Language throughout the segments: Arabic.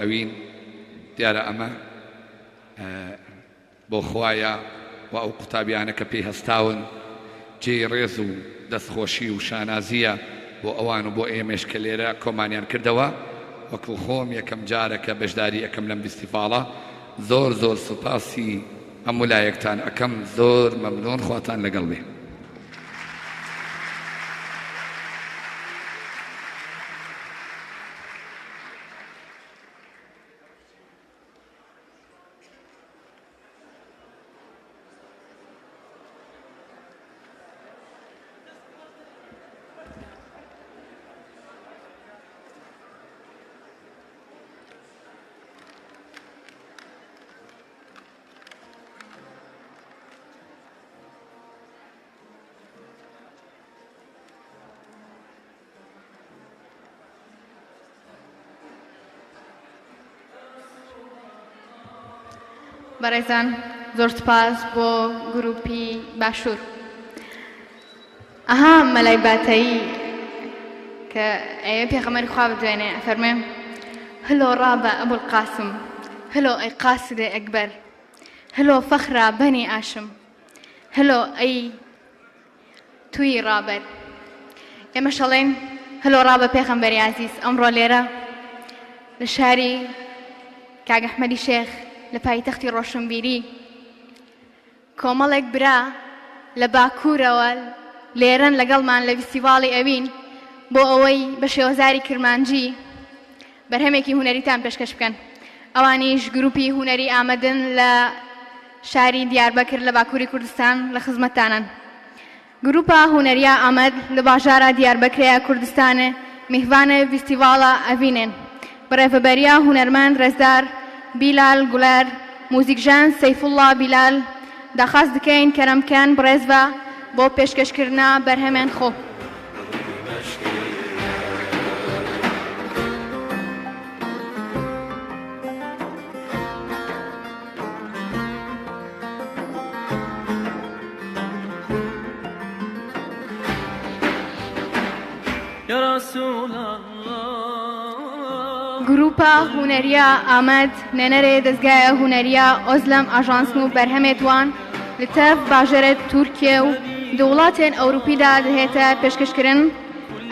ئەوین دیارە ئەمە بۆ خوایە و ئەو قوتابیانە کە پێی هەستاون جێی ڕێز و دەستخۆشی و شانازیە بۆ ئەوان و بۆ ئێمەش کە لێرە کۆمانیان کردەوە وەکو خۆم یەکەم جارەکە بەشداری ئەەکەم لەم فستیڤاڵە زۆر زۆر سوپاسی هەموو لایەکتان ئەەکەم زۆر مەمنۆن خواتان لەگەڵ بێ. بەڕێزان زۆر سپاس بۆ گروپی باشوور. ئەها مەلای باتایی کە ئەوێ پێغەمبەری خوا بدوێنێ ئەفەرمێ هلۆ ڕابە ئەبول قاسم هلۆ ئەی قاسدێ ئەکبەر هلۆ فەخرا بەنی ئاشم هلۆ ئەی توی ڕابەر. ئێمە شەڵێن هلۆ ڕابە پێغەمبەری عەزیز. ئەمڕۆ لێرە لە شاری کاک ئەحمەدی شێخ لە پایتەختی ڕۆشنبیری کۆمەڵێک برا لە باکوورەوە لێرەن لەگەڵمان لە فستیڤاڵی ئەوین بۆ ئەوەی بە شێوەزاری کرمانجی بەرهەمێکی هونەریتان پێشکەش بکەن. ئەوانیش گروپی هونەری ئامەدن لە شاری دیاربەکر لە باکووری کوردستان لە خزمەتتانن. گروپە هونەریە ئامەد لە باژارە دیاربەکرەیە کوردستانە میهوانە فستیڤاڵە ئەڤینێن. بەڕێوەبەریە هونەرمەند ڕێزدار بیلال گولەر موزیکژان سەیفوڵڵا بیلال داخواست دکەین کەرەمکەن بڕێزبە بۆ پێشکەشکردنا بەرهەمێن خۆ. گروپە هونەریە ئامەد نێنەرێ دەستگایە هونەریە ئۆزلەم ئاژانسن و بەرهەمێتوان لە تەف باژەرە تورکیە و دەوڵاتێن ئەوروپیدا دەهێتە پێشکەشکردن.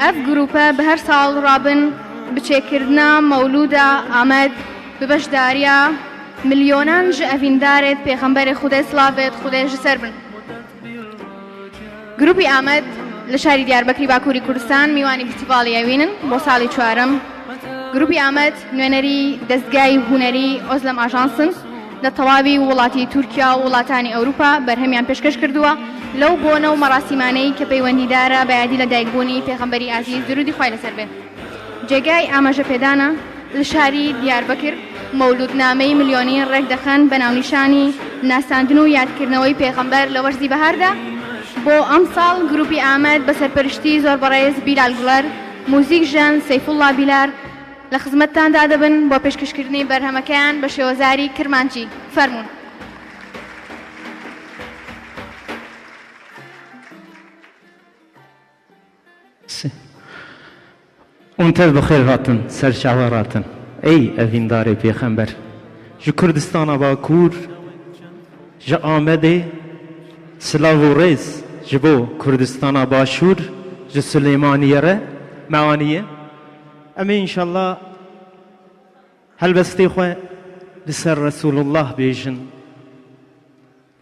ئەف گروپە بە هەر ساڵ ڕابن بچێکردنا مەولودە ئامەد ببەشداریە ملیۆنان ژە ئەڤیندارێت پێغەمبەرێ خودای سڵاوێت خودێژ سەر بن. گروپی ئامەد لە شاری دیاربەکری باکووری کوردستان میوانی فستیڤاڵی ئەوینن بۆ ساڵی چوارەم. گروپی ئامەد نوێنەری دەستگای هونەری ئۆزلەم ئاژانسن لە تەواوی وڵاتی تورکیا و وڵاتانی ئەوروپا بەرهەمیان پێشکەش کردووە لەو بۆنە و مەراسیمانەی کە پەیوەندیدارە بە یادی لە دایکبوونی پێغەمبەری عەزیز درودی خوای لەسەر بێت. جێگای ئاماژە پێدانە لە شاری دیاربەکر مەولودنامەی ملیۆنی ڕێک دەخەن بە ناونیشانی ناساندن و یادکردنەوەی پێغەمبەر لە وەرزی بەهاردا. بۆ ئەم ساڵ گروپی ئامەد بە سەرپەرشتی زۆر بەڕێز بیلال گوڵەر موزیک ژەن سەیفوڵڵا بیلار لە خزمەتتاندا دەبن بۆ پێشکەشکردنی بەرهەمەکەیان بە شێوەزاری کرمانجی. فەرموون. ئونتەر بەخێر هاتن سەرچاوەڕاتن ئەی ئەڤیندارێ پێغەمبەر ji Kurdistana Bakur ji Amedê silav û rêz ji bo Kurdistana Başûr ji Silêmaniyê re mewanî em ê înşallah helbestê xwe li ser Resûlullah bêjin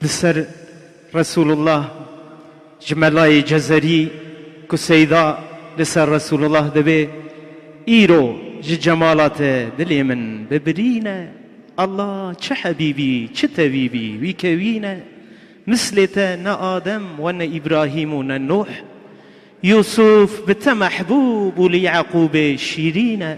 li ser Resûlullah ji melayê cezerî ku seyda li ser Resûlullah dibe îro ji cemala te dilê min bibirîne Allah çi hebîbî çi tevîbî wî kevîne mislê te ne Adem ve ne İbrahîm û ne Nuh Yusuf bi te mehbûb û li Yaqûbê şîrîne.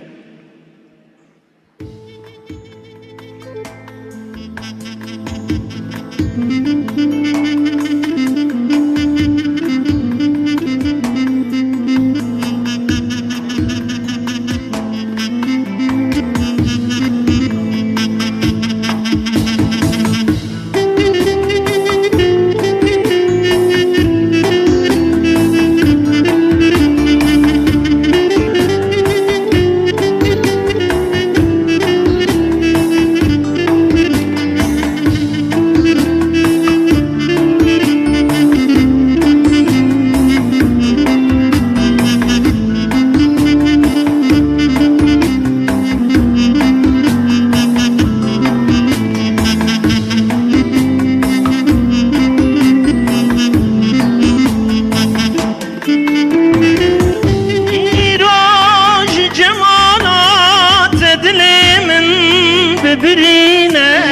جبرينا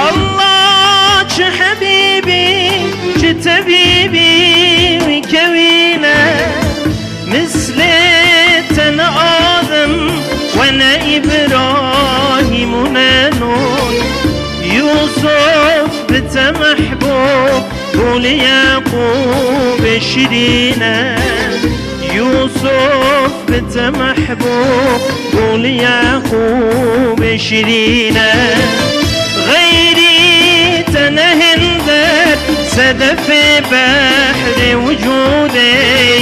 الله چه حبيبي چه طبيبي وكوينا مثل تنا آدم وانا إبراهيم ونانون يوسف بت محبوب قول يعقوب شيرينا يوسف بت محبوب قول يعقوب شيرينا غيري تنهندر سدف بحر وجودي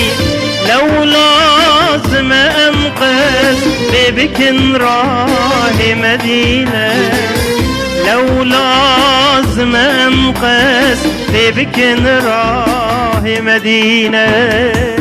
لو لازم أنقذ ببكن راه مدينة لو لازم أنقذ ببكن راه مدينة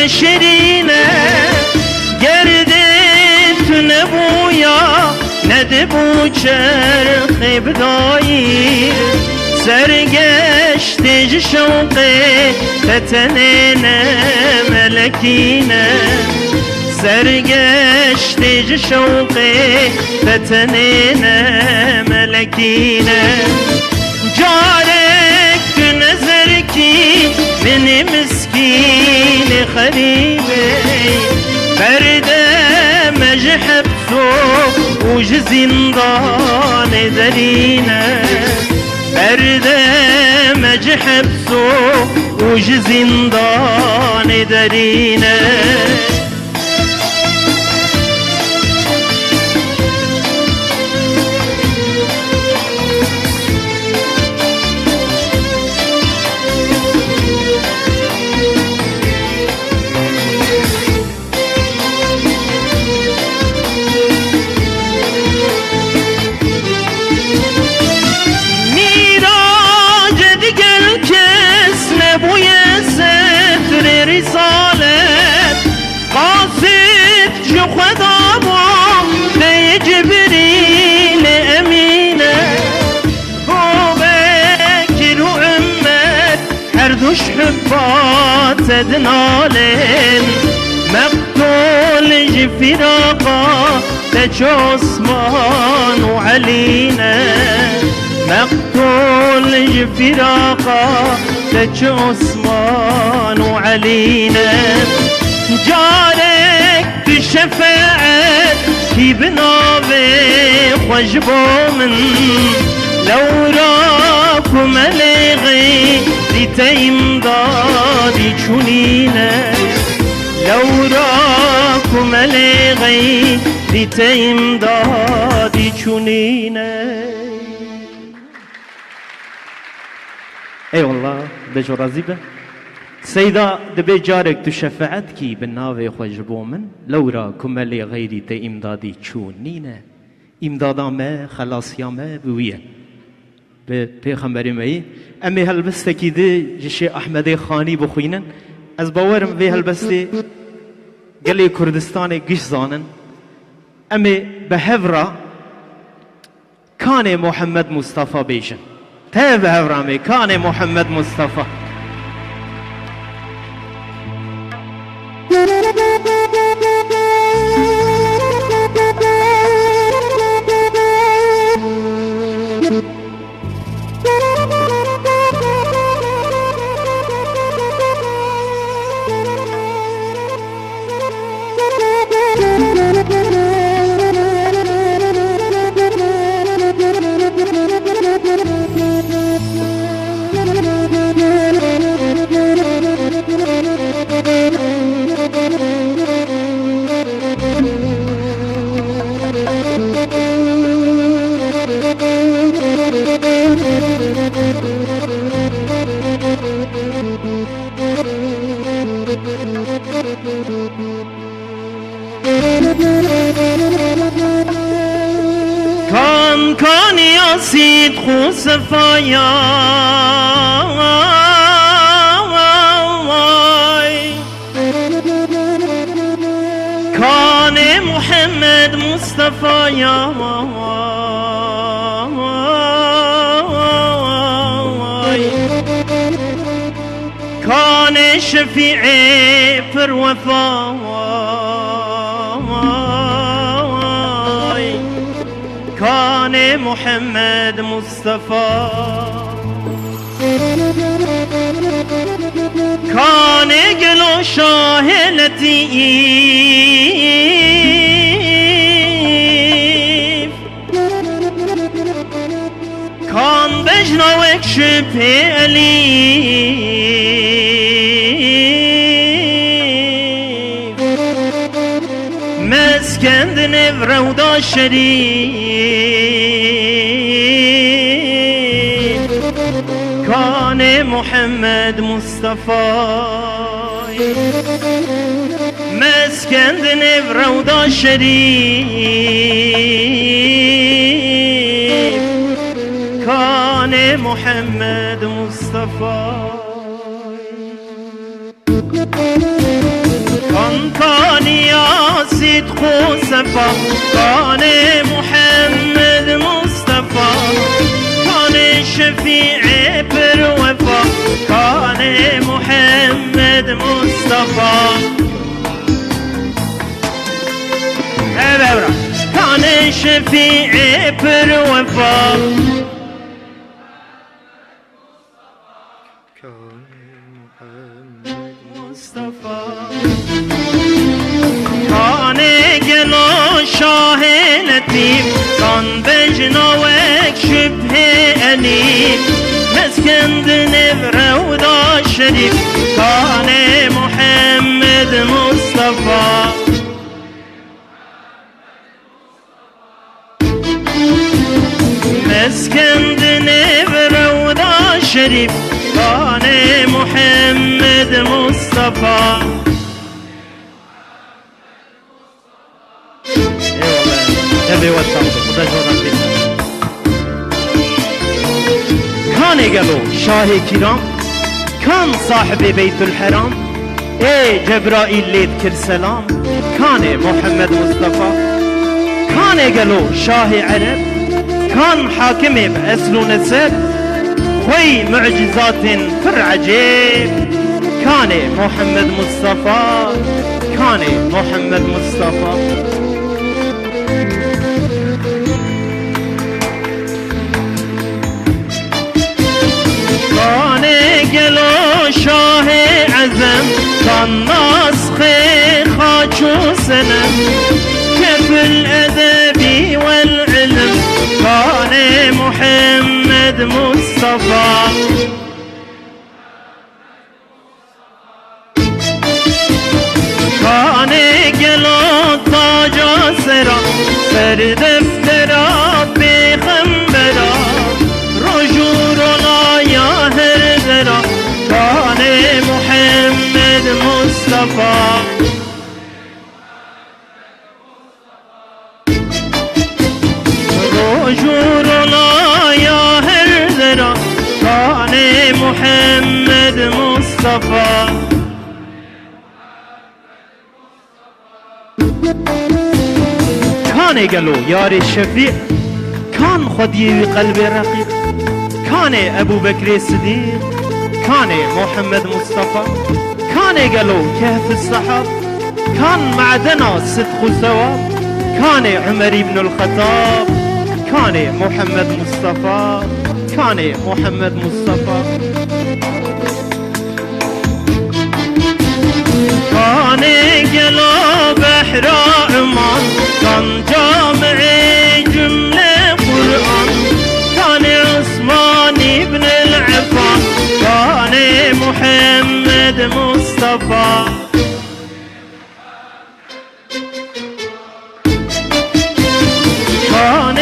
شيرينا قردت نبويا ندبو شرخ بداير سرقشت شوقي تتنينا ملكينا سرقشت شوقي تتنينا ملكينا جارك نزركي من مسكين خريبي فردا مجحب سوق وجزندان درينا فردا مجحب سوق وجزندان درينا رسالت قاصد جو خدا با دی جبریل امینه بو بکر و امت هر دوش حبات دنالن مقتول جفراقا تجو عثمان و علينا مقتول جفراقا تجو عثمان وعلينا جارك بشفاعت في بنابي خجبو من لو راكم لغي لتيم دادي چونينا لو راكم لغي لتيم دادي چونينا اي والله بجو رزيبه سيدا دبي جارك تشفعت كي بالناوي خجبو من لورا كمالي غيري تي امدادي چونينا امدادا ما خلاصيا ما بويه بپیغمبری می امی هلبسته کی دی جشی احمد خانی بخوینن از باورم وی هلبسته گلی کردستان گش زانن امی به هورا کان محمد مصطفى بیشن ته به هورا می کان محمد مصطفى كان يا سيد خو صفايا كان محمد مصطفى يا كان شفيعي في الوفاء كان محمد مصطفى كان قلو شاهلتي كان بجنوك شبه أليف مسكن ذنب روضة شريف كان محمد مصطفى مسكن ذنب روضة شريف كان محمد مصطفى كان يا صدق صفا كان محمد مصطفى كان شفيع بالوفا كان محمد مصطفى كان شفيع بالوفا كان قلو شاه لطيف كان بجنوك شبه أليف مسكن ذنب روضة شريف كان محمد مصطفى مسكن ذنب روضة شريف كان محمد مصطفى كان قالوا شاه كرام كان صاحب بيت الحرام ايه جبرائيل لي ذكر سلام كان محمد مصطفى كان قالوا شاه عرب كان حاكم بأسل ونسب خوي معجزات فر عجيب كان محمد مصطفى كان محمد مصطفى كان قلو شاه عزم كان ناسخ خاج وسنم كيف الأدب والعلم كان محمد مصطفى كان قلو تاج سرا فرد افترا بخنبرا رجور لا يا هردرا كان محمد مصطفى رجور لا يا هردرا كان محمد مصطفى كان قالوا يا الشفيع كان خدي قلبي رقيق كان أبو بكر الصديق كان محمد مصطفى كان قالوا كهف الصحاب كان معدنا صدق وثواب كان عمر بن الخطاب كان محمد مصطفى كان محمد مصطفى كان قالوا بحر عمان كان جامع جملة قرآن كان عثمان بن العفان كان محمد مصطفى كان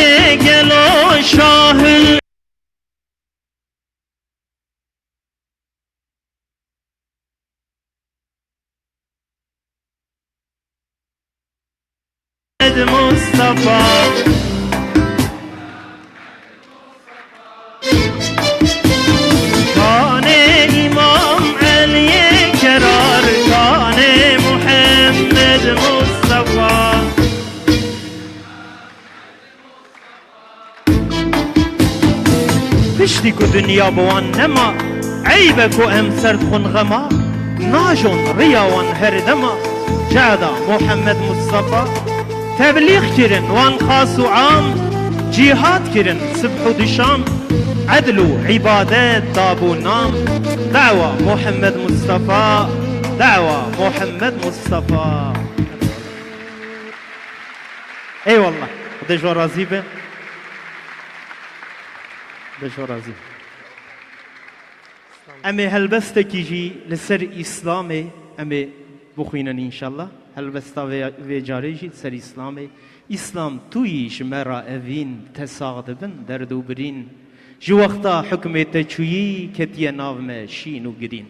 قالوا شاه مصطفى كان امام علی کرار کان محمد مصطفى پشتی کو دنیا بوان نما عیبک و امسرد خون غما ناجون ریاوان هر دما جعدا محمد مصطفى تبلیغ کرن وان خاص و عام جهاد کرن صبح و دشام عدل و عبادت دابو نام دعوة محمد مصطفى دعوة محمد مصطفى اي والله دجوا راضي به دجوا راضي امي هلبستكي جي لسر اسلامي امي بخوينن ان شاء الله هلبستا في جاريجي لسر اسلامي اسلام تويش مرا اوين تساغد بن دردو برين جو وقتا حکم تچویی کتیه ناو میں شین و گرین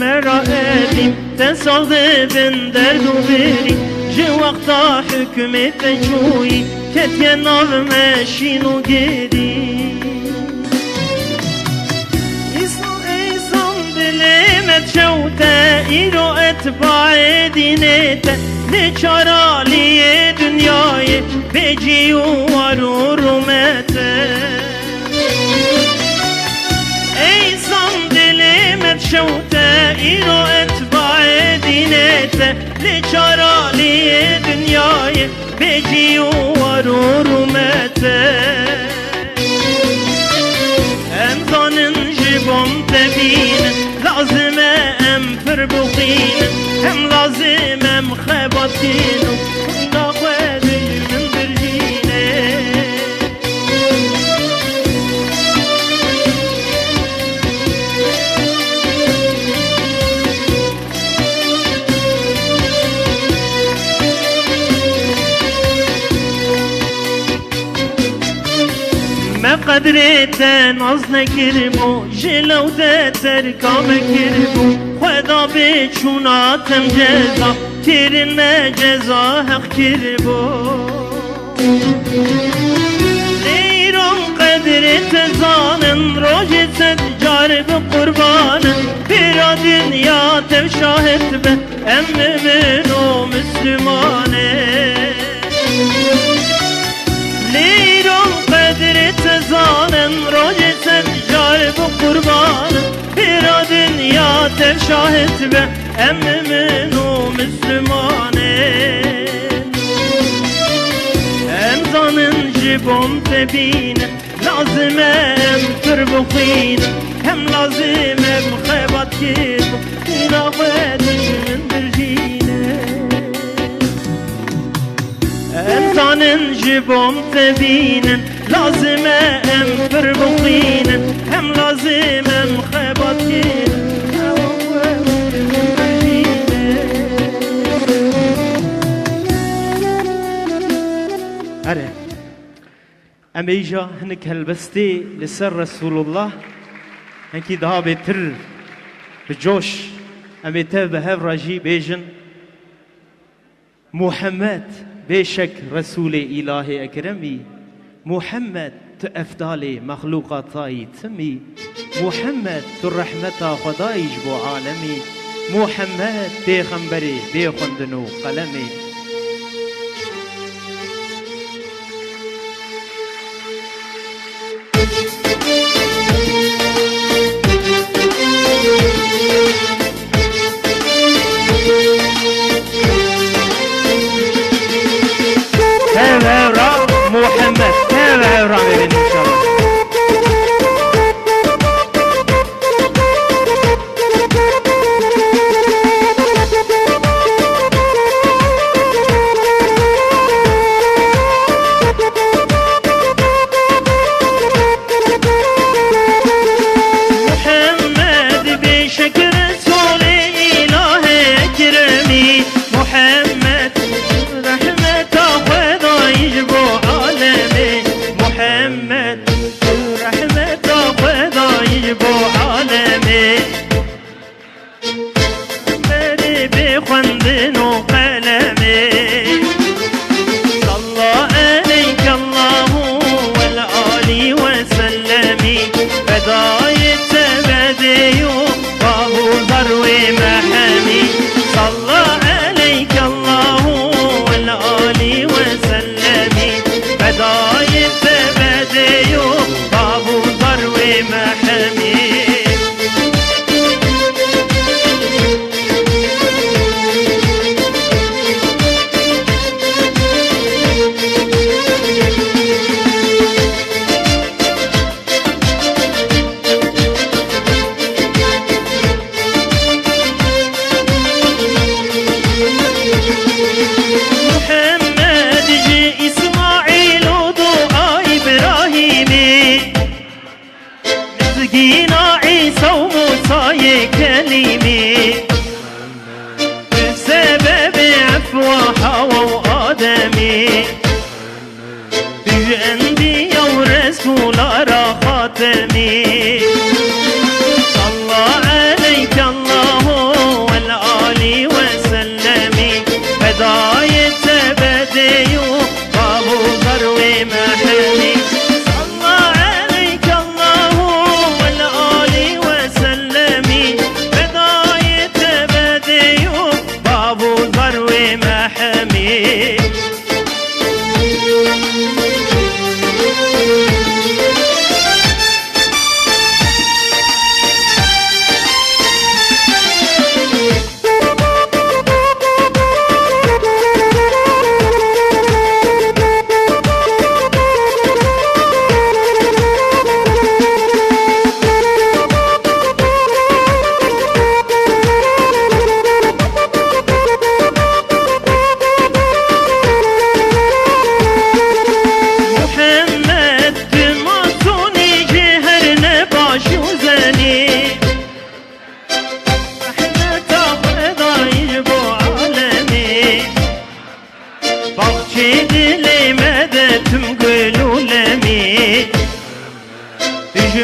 مرا ادیم تساغده بن درد و بری جه وقتا حکمت جویی کتیه ناو مشین و گری ایسان دلمت شوته ایرو اتباع دینته لچارالی دنیای بجی و وارو رومته شوته ایرو اتباع دینته لچارالی دنیای بجی و وارو رومته امزانن جبم تبین لازمه ام پر بخین هم لازم ام خباتین و ناخوه من برجینه قدرت ناز نکرمو جلوده ترکام کرمو خدا به چوناتم جزا تیرین ما جزا حق کرمو لیران قدرت زانن روجت جارب قربانن برا دنیا تم شاهد به ام من و مسلمانه لیران قدرت زانن روجت جارب قربانن برا دنیا تم شاهد به ام من و مسلمانه امزانن جبم تبین لازمه ام پر بخین هم لازمه مخیبت کرد اینا خودشن برجینه امزانن جبم تبینن لازمه ام پر بخین هم لازمه مخیبت کرد أره أما إيجا هنك هلبستي لسر رسول الله هنكي دها بتر بجوش أما تاب هاف راجي بيجن محمد بيشك رسول إله أكرمي محمد تأفضال مخلوقاتي تمي محمد الرحمة خدايج بو عالمي محمد بيخنبري بيخندنو قلمي فدای تبدی و بابودر و محمی صلى عليك الله والآل وسلمي فدای تبدی و بابودر و محمی نزگینا عیسی و موسی کلیمی بسبب عفو حوا و آدمی بأنبياء ورسول خاتمي صلى عليك الله والآل وسلمي هداية بدي بابو ذر محمي صلى عليك الله والآل وسلمي هداية بدي بابو ذر محمي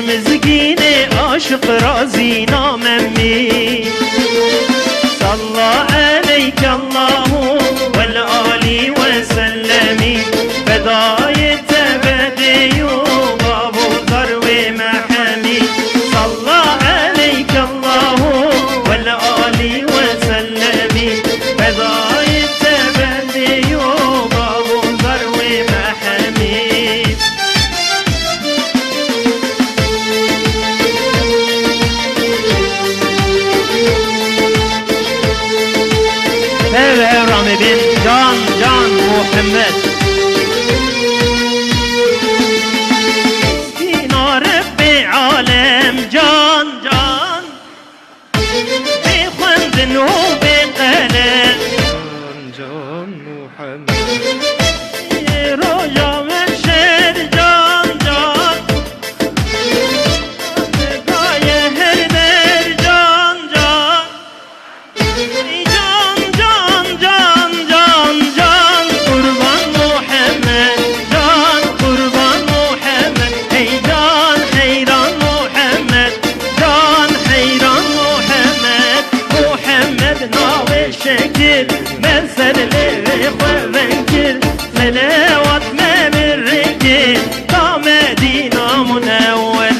مزگین عاشق رازی ناممی صلى عليك الله والآل وسلمي فداية بدي بابو ذر محمي صلى عليك الله والآل وسلمي فداية بدي بابو ذر محمي Rami bin Can Muhammed Dina Rabbi alem can Bi khwandin u bi qalem Can Muhammed Roja menşer can Gaye her der can Kurban Muhammed can Kurban Muhammed Ey can heyran Muhammed can heyran Muhammed Muhammed nave şekil merserli ve venkil selavat memirrikil ta Medina munevvel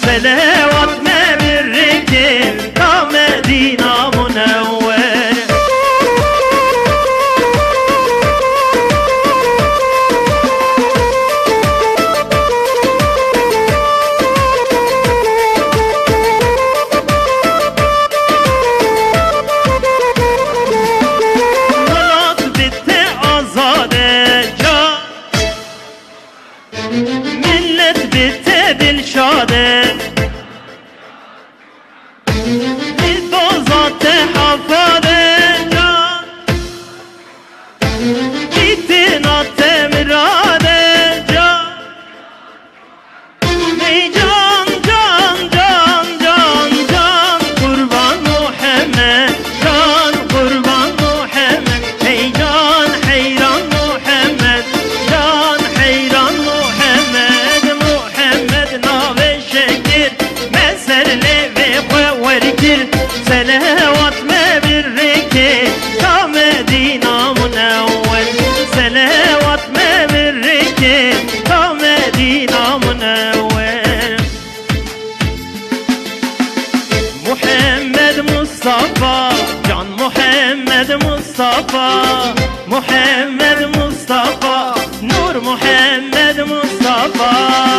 selavat memirrikil ta Medina munevvel millet bitti dilşade محمد مصطفى جان محمد مصطفى محمد مصطفى نور محمد مصطفى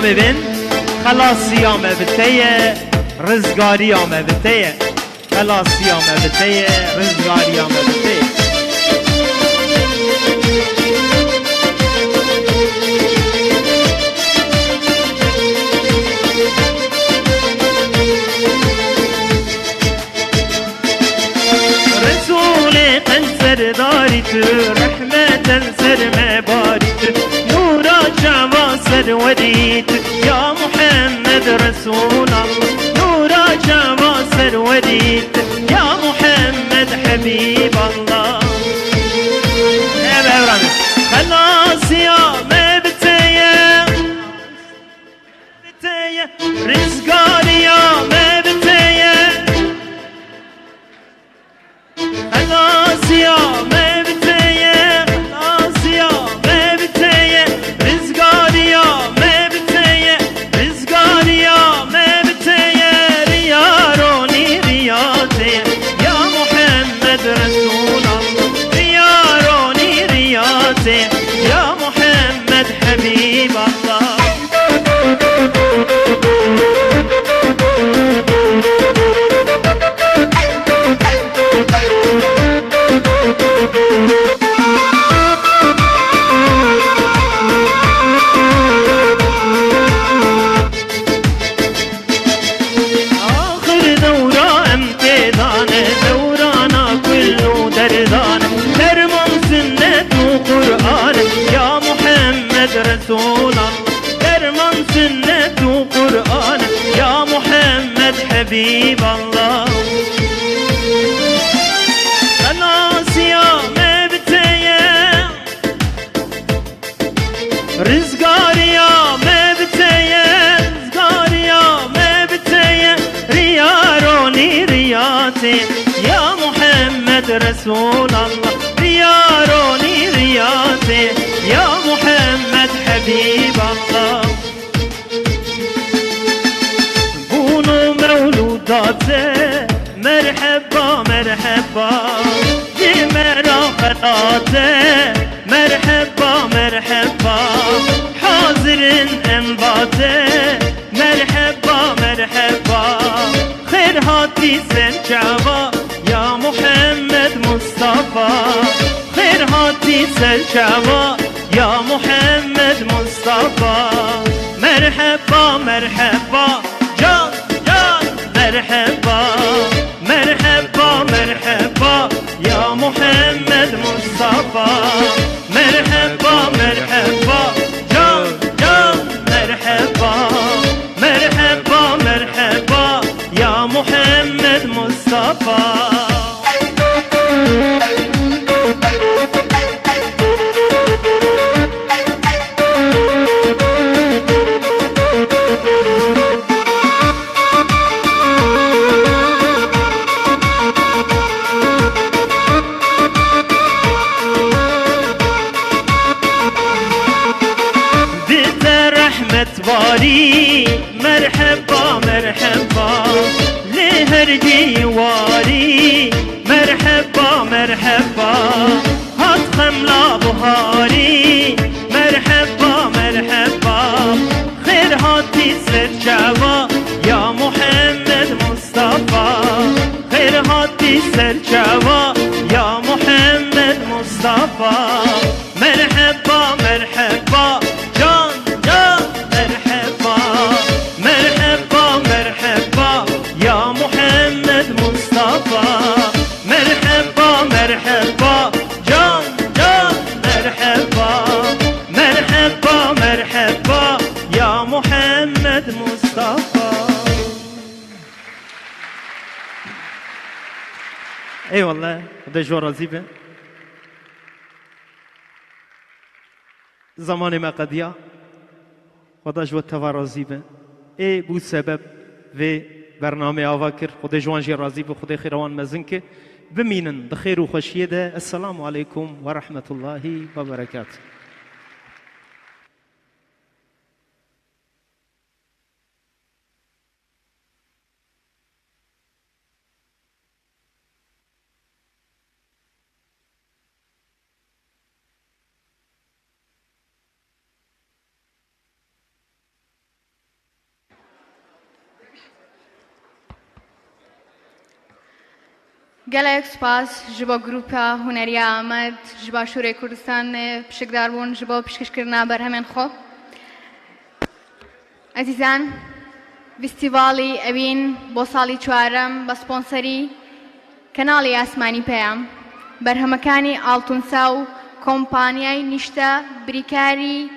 ببین خلاصی آمه بتیه رزگاری آمه بتیه خلاصی آمه بتیه رزگاری آمه بتیه رسول سرداری تو رحمت سر مباری تو نورا جوا سرودی تو یا محمد رسول الله نورا جوا سرودی تو یا محمد حبیب الله خلاص یا مبتیه رزقاری یا مبتیه خلاص یا مبتیه خلاص یا مبتیه رزقاری یا مبتیه رزقاری یا مبتیه ریارونی ریاتیه یا محمد رسول الله ریارونی ریاتیه یا محمد حبیب الله رسول الله درمان سنة وقرآن يا محمد حبيب الله خلاص يا مبتية رزقار يا مبتية رزقار يا مبتية رياروني رياتي يا محمد رسول الله رياروني رياتي يا محمد حبيب الله بونو مولوداته مرحبا مرحبا جمرا خلاته مرحبا مرحبا حاضر انباته مرحبا مرحبا خير هاتي سرچاوا يا محمد مصطفى خير هاتي سرچاوا يا محمد مصطفى مرحبا مرحبا جان جان مرحبا مرحبا مرحبا يا محمد مصطفى مرحبا مرحبا جان جان مرحبا مرحبا مرحبا يا محمد مصطفى واري مرحبا مرحبا لهرجي واري مرحبا مرحبا هات خملا بهاري مرحبا مرحبا خير هاتي سرچاوا يا محمد مصطفى خير هاتي سرچاوا يا محمد مصطفى مرحبا مرحبا جان جان مرحبا مرحبا مرحبا يا محمد مصطفى مرحبا مرحبا جان جان مرحبا مرحبا مرحبا يا محمد مصطفى اي والله هذا جو رزيبه زمان ما قديا خدا جو توارازی به ای بود سبب و برنامه آوا کرد خدا جوان جی رازی به خدا خیروان مزن که بمینن بخیر و خوشیه ده السلام علیکم و رحمت الله و برکاته گەلێک سپاس ji bo groupa Huneriya Amed ji Başûrê Kurdistanê pişikdar bûn ji bo pişkîşkirina berhemên xwe. Ezîzan, festîvalê evîn bo salî çwarem bi sponserî Kanalê Asmanî Peyam, berhemekانی Altûnsa û Kompanyayê Nîşte Birîkarî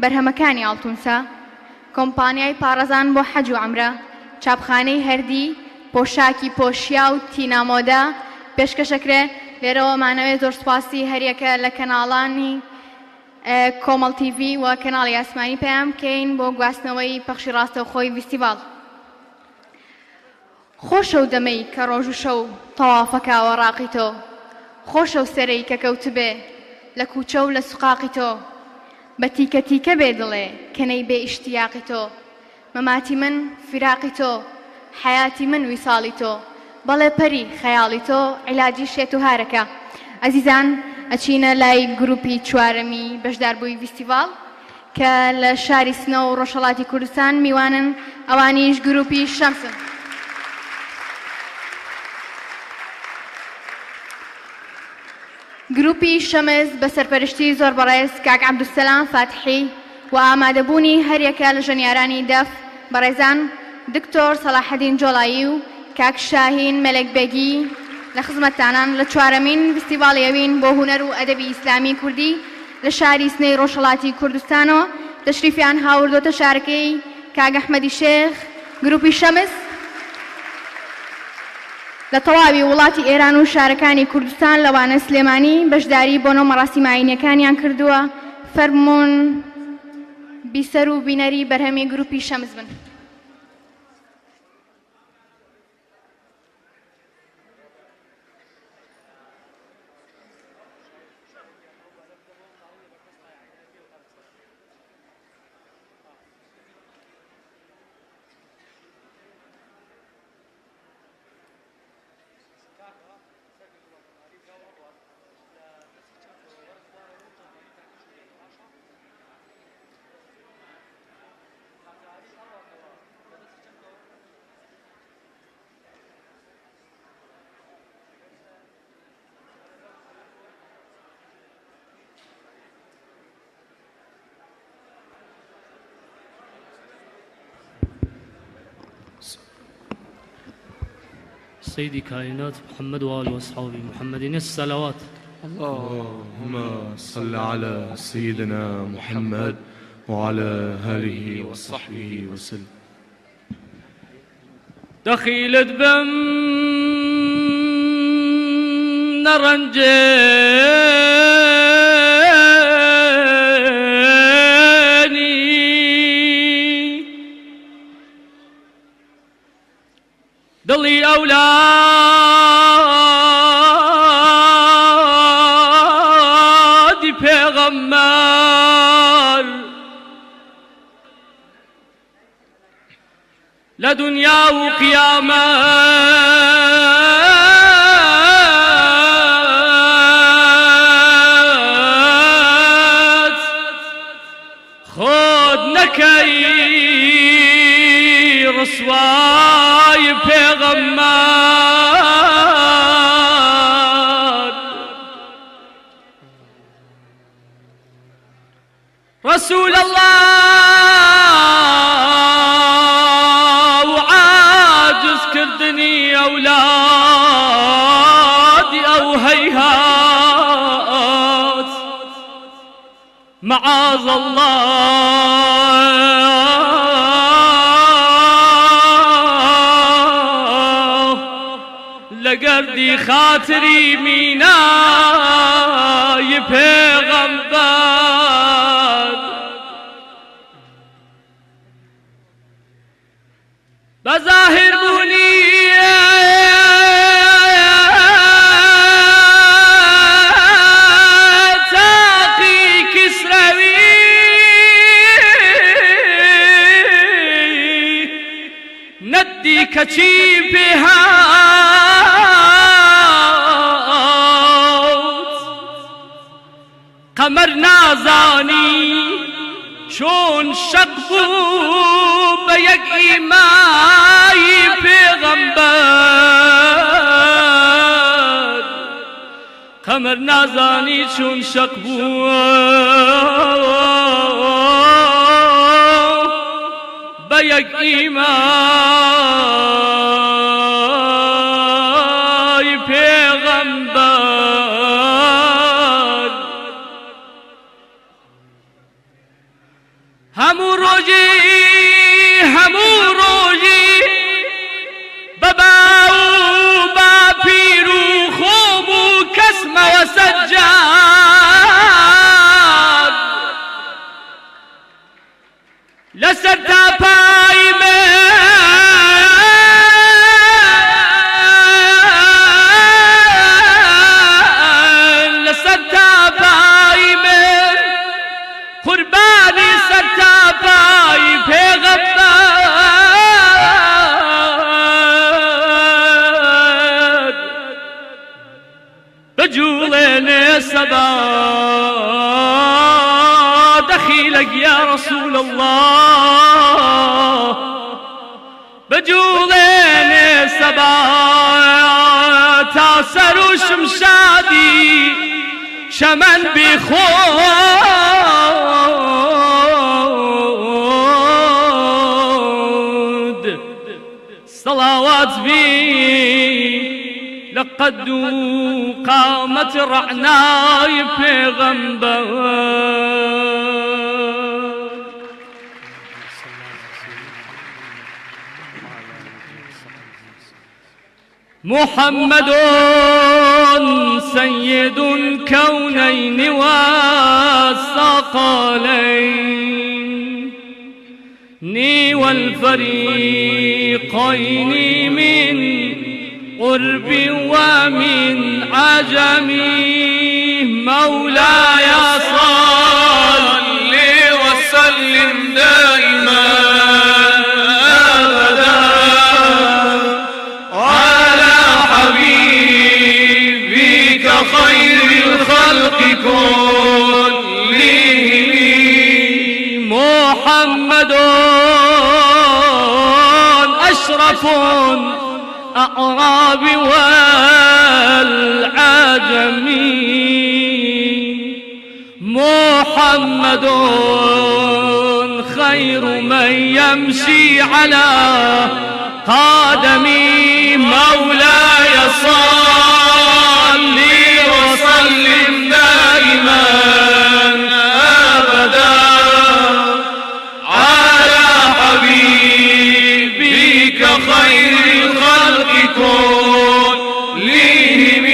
berhemekانی Altûnsa, Kompanyayê Parêzan bo Hec û Emre, Çapxaneyê Herdî پۆشاکی پۆشیا و تینامۆدا پێشکەشەکرێ لێرەوە مانەوێت زۆر سوپاسی هەریەکە لە کەناڵانی کۆمەڵ تیڤی و کەناڵی ئاسمانی پێیان بکەین بۆ گواستنەوەی پەخشی ڕاستەوخۆی فیستیڤاڵ. خۆشە و دەمەی کە ڕۆژ و شەو تەوافەکاوە ڕاقی تۆ، خۆشە و سەرەی کە کەوتبێ لە کوچە و لە سوقاقی تۆ، بە تیکە تیکە بێ دڵێ کەنەی بێ ئیشتیاقی تۆ، مەماتی من فیراقی تۆ، حياتي من وصالي تو بەڵێ پەری خەیاڵی تۆ عیلاجی شێت و هارەکە. ئەزیزان ئەچینە لای گروپی چوارەمی بەشداربووی فیستیڤاڵ کە لە شاری سنە و ڕۆژهەڵاتی کوردستان میوانن، ئەوانیش گروپی شەمسن. گروپی شەمز بە سەرپەرشتی زۆر بەڕێز کاک عەبدولسەلام فاتحی و ئامادەبوونی هەریەکە لە ژەنیارانی دەف بەڕێزان دکتۆر سەلاحەدین جۆڵایی و کاک شاهین مەلەکبێگی لە خزمەتتانان لە چوارەمین فستیڤاڵی ئەوین بۆ هونەر و ئەدەبی ئیسلامی کوردی لە شاری سنەی ڕۆژهەڵاتی کوردستانەوە تەشریفیان هاوردۆتە شارەکەی کاک ئەحمەدی شێخ. گروپی شەمس لە تەواوی وڵاتی ئێران و شارەکانی کوردستان لەوانە سلێمانی بەشداری بۆ نەو مەڕاستی ماینیەکانیان کردووە. فەرموون بیسەر و بینەری بەرهەمی گروپی شەمس بن. سيد كائنات محمد وآله وأصحابه محمد الصلوات. اللهم صل على سيدنا محمد وعلى آله وصحبه وسلم. دخيلت بم نرنجاني ضلي أولادي پیغمبر لدنيا وقيامات خود نكي رسواي پیغمبر رسول الله أولادي أو هيهات معاذ الله لقردي خاطري ميناي پیغمبر بظاهر بوني كچی بهات قمر نازانی چون شق بو به یک ایمای پیغمبر قمر نازانی چون شق بو به یک ایمای پیغمبر همو روزی بابا و با پیرو خوب و کسم و سجاد لسر تا پای من لسر تا پای من قربانی سر تا پای پیغمبر بجولين سبا دخيلك يا رسول الله بجولين سبا تاسر وشمشادي شمن بخود صلوات بي لقد قامت رعناي پیغمبر محمد سيد الكونين والثقلين والفريقين من قرب ومن عجم مولاي صل وسلم دائما أبدا على حبيبك خير الخلق كلهم محمد أشرف أعراب والعجم محمد خير من يمشي على قادمي مولاي صل وسلم دائما أبدا على حبيبك خير الخلق كلهم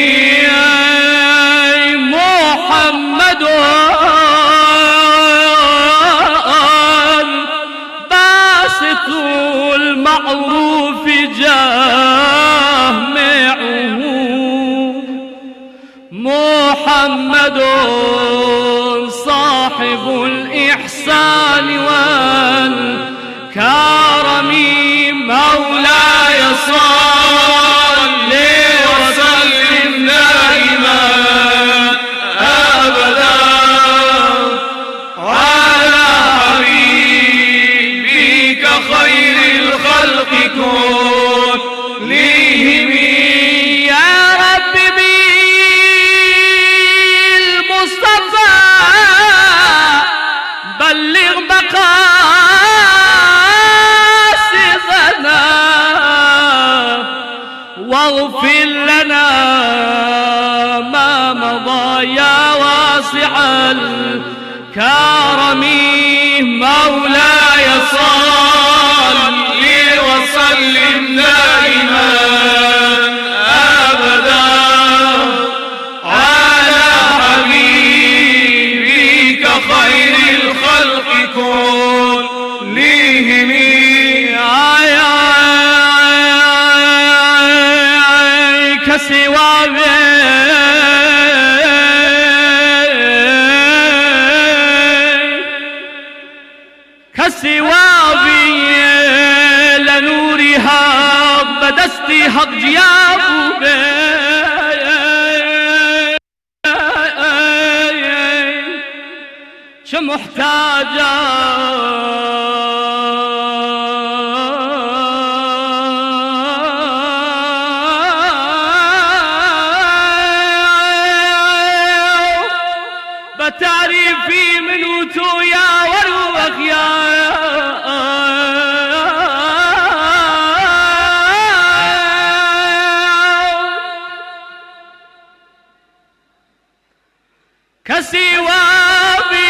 محمد باسط المعروف جامعه محمد صاحب الإحسان والكرم مولاي صل وسلم دائما أبدا على حبيبك خير الخلق كلهم يا رب بالمصطفى بلغ مقاصدنا واغفر لنا ما مضى يا واسع الكرم مولاي صل وسلم دائما أبدا على حبيبك خير الخلق كلهم كسوابي لنورها بدستي حق جيابه شمحتاجة بتعرفي من وتو يا وروخ يا كسوابي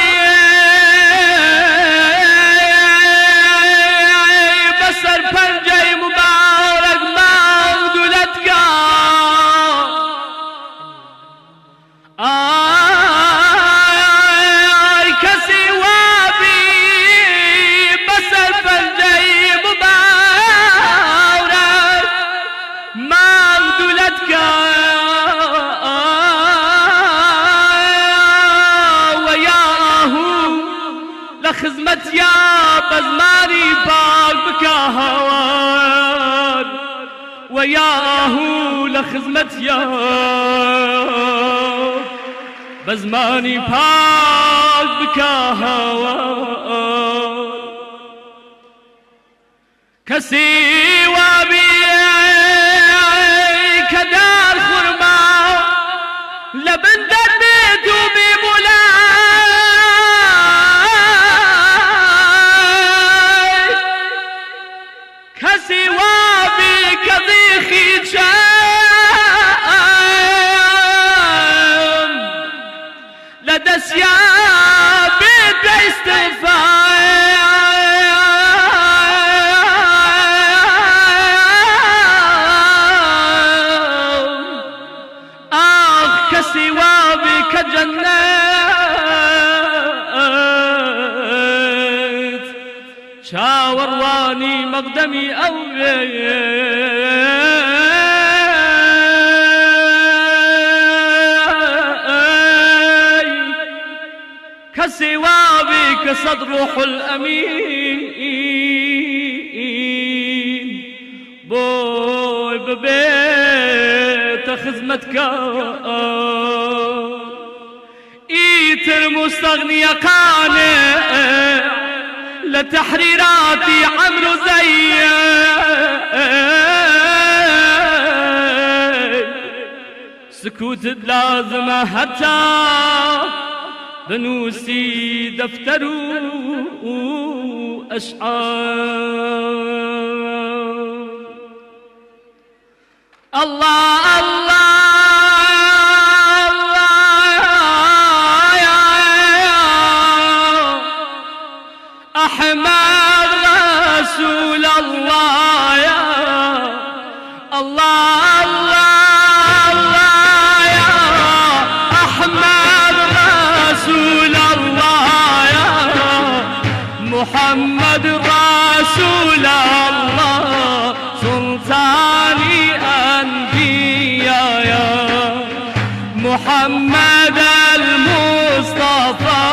بسر پنجه مبارك مولدتك كسوابي بسر پنجه مبارك مولدتك لخدمت يا بزماني باق بكا هوان وياهو لخدمت يا بزماني باق بكا هوان كسوابي كدار خرما لبن دربيت بمولا كسوابي كضيخي شام لدى سيابي باستغفار كسوابي كجنات شاور واني مقدمي كسوابي كصد روح الأمين بوي ببيت خدمتك ايتر مستغني قانع لتحريراتي عمرو زي سكوت لازمة حتى بنوسي دفتر أشعار محمد رسول الله يا الله الله الله يا أحمد رسول الله يا محمد رسول الله سلطان أنبياء يا محمد المصطفى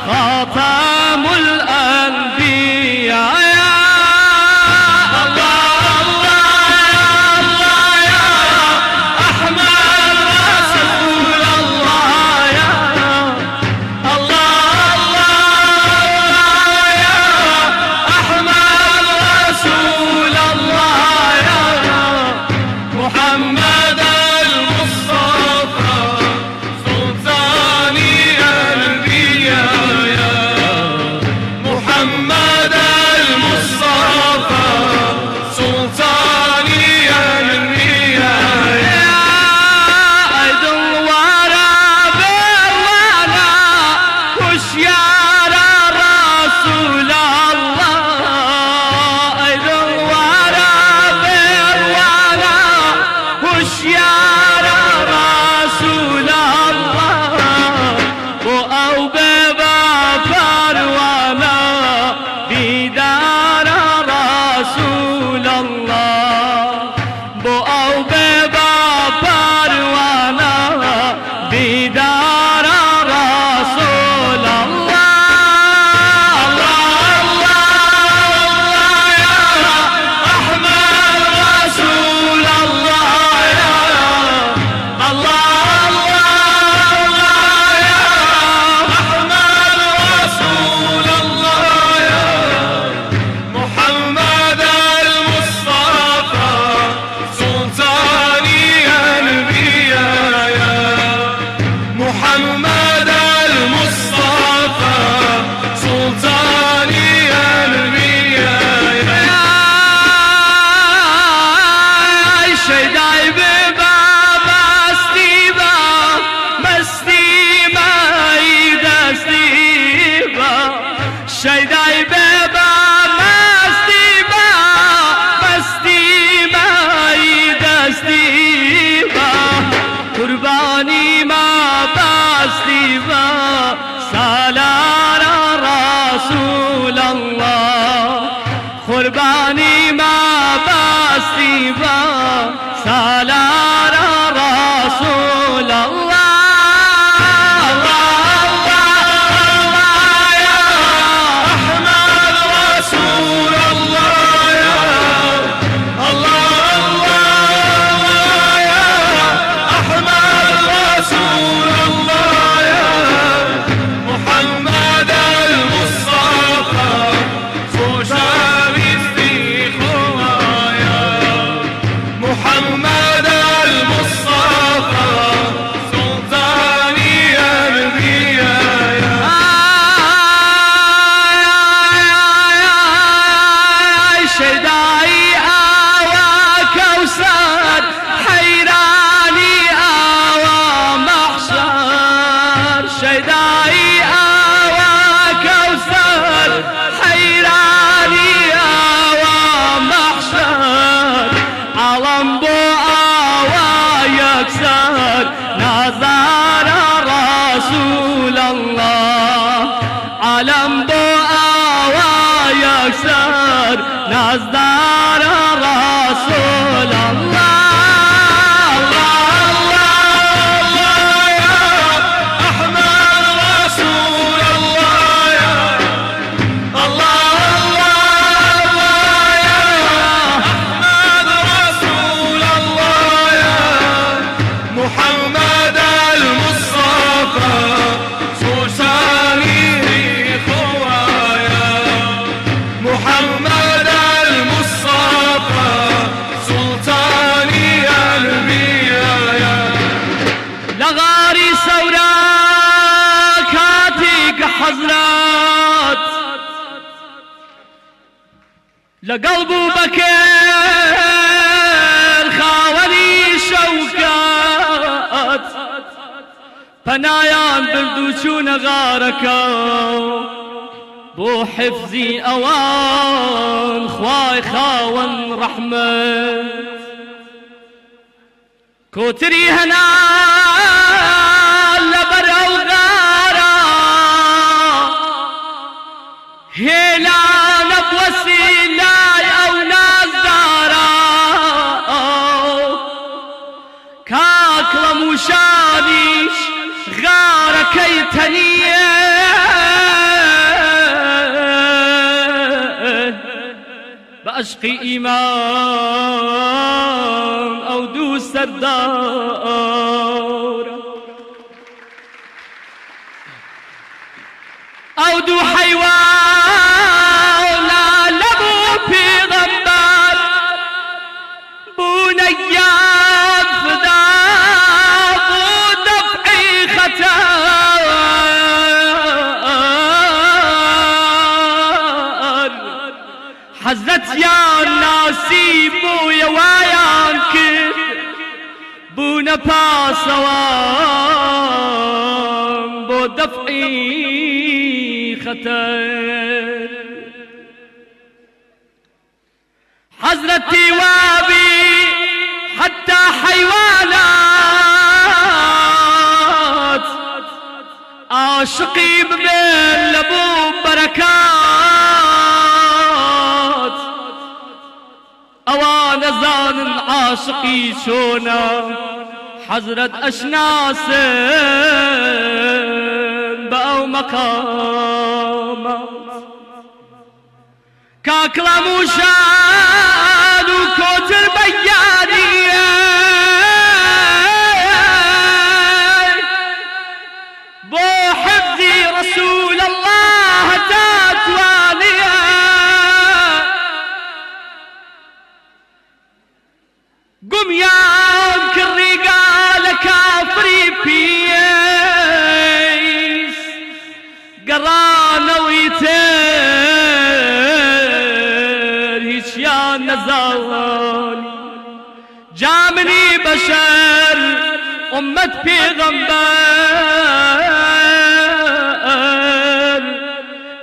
خاتم الأنبياء يا الله الله الله يا أحمد رسول الله يا الله الله يا أحمد رسول الله يا محمد المصطفى سلطان الأنبياء يا محمد المصطفى سلطان الأنبياء يا عيد الورى بالورى وشيار رسول الله عيد الورى بالورى وشيار رسول الله وأو بابا فروانا بدار رسول الله بأو بابا فروانا بدار رسول الله الله الله يا أحمد رسول الله يا الله الله يا أحمد رسول الله يا محمد المصطفى سلطان الأنبياء يا محمد المصطفى سلطان الأنبياء يا شيداي بباب استيبا مستيبا يدستيبا شيداي بباب مستيبا مستيبا يدستيبا قرباني ما بستيبا سالار رسول الله قرباني ما بستيبا سالار رسول الله الله الله يا أحمد رسول الله يا الله الله يا أحمد رسول الله يا محمد المصطفى سلطان استخوايا محمد المصطفى سلطان الأنبياء شداي آوى كوثر حيراني آوى محشر شداي آوى كوثر حيراني آوى محشر علم بو آوى يكسر نظر رسول الله علم بو آوى يكسر نظر رسول الله محمد المصطفى سلطان الأنبياء محمد المصطفى سلطان الأنبياء لغاري سوراكاتك حضرات لقلب بكر خاوني شوكات پنایان بردوچون غارکا بو حفظي أوان خواي خاون رحمة كوتري هنا لبر وغارة هلا نبوسي لاي أو نازدارة كاكلا مشانيش غارة كيتنية بأشقي إمام أو دو سردار أو دو حيوان لبو بيغمبر بنيات فدا بو دفعي خطر حزت يا ناسي بو يوايان كر بو نباسوان بو دفعي خطر حزرتي وابي حتى حيوانات عاشقي ببين لبو بركات اوان زان عاشقي شونا حزرت اشناس بأو مقامات كاكلا موشان وكوتر بيانية بو حفظي رسول الله تاتوانية قم يا كري قال كافري بيس قرانا ويتر هيشيان نزالي جامني بشر أمة بيغمبر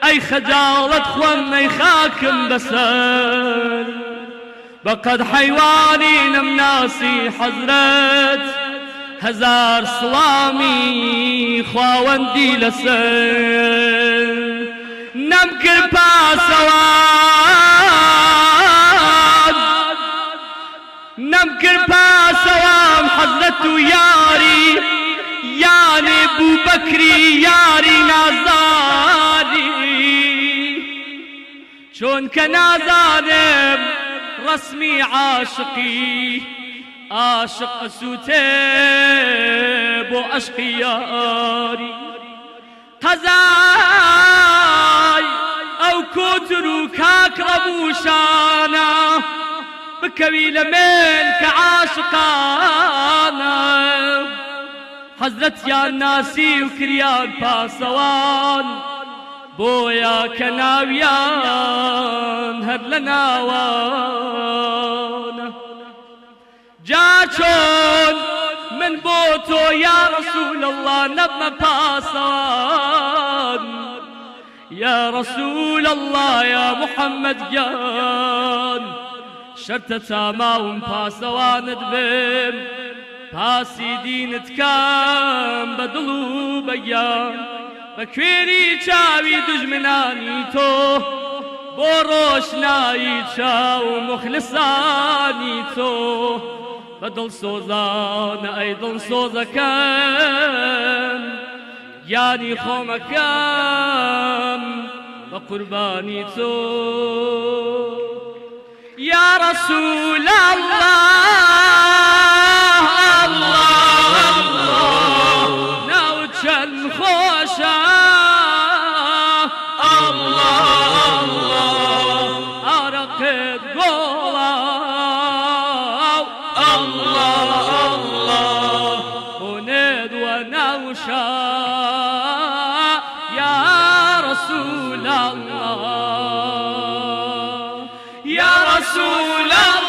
أي خجالة خوان أي خاكم بسر بقد حيواني نمناسي حضرت هزار سلامي خواوندي لسر نمكر باسوان نمكر باسوان حضرت ياري يعني ابو بكري ياري نازاري شون كنازانم رسمي عاشقي عاشق أسوتي بو أشقي ياري قزاي أو كترو كاكربوشانا بكوي لمن كعاشقانا حزرت يا ناسي وكريان باسوان بويا كناويان هر لناوانا جاچون من بوتو يا رسول الله نبما باسوان يا رسول الله يا محمد جان شرط تماوم باسوان دبم باسي دينت كام بدلو بيان بكويري چاوي دجمناني تو بوروش ناي چاو مخلصاني تو بدل سوزان اي دل سوزكم يعني خومكم بقرباني تو يا رسول الله الله الله نوچن خوشا الله الله أرقد قولا الله الله وند ونوشا يا رسول الله يا رسول الله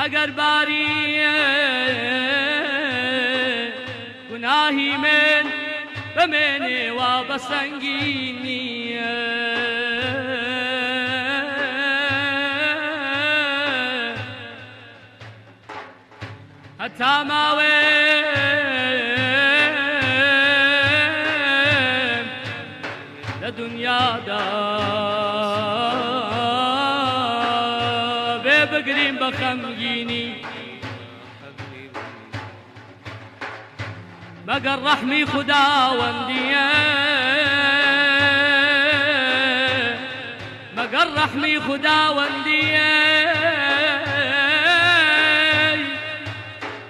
اگر باری گناهی من بمنی و بسنگینی حتی ماویم لدنیا دا بگریم بخمگینی مگر رحمی خداوندیه مگر رحمی خداوندیه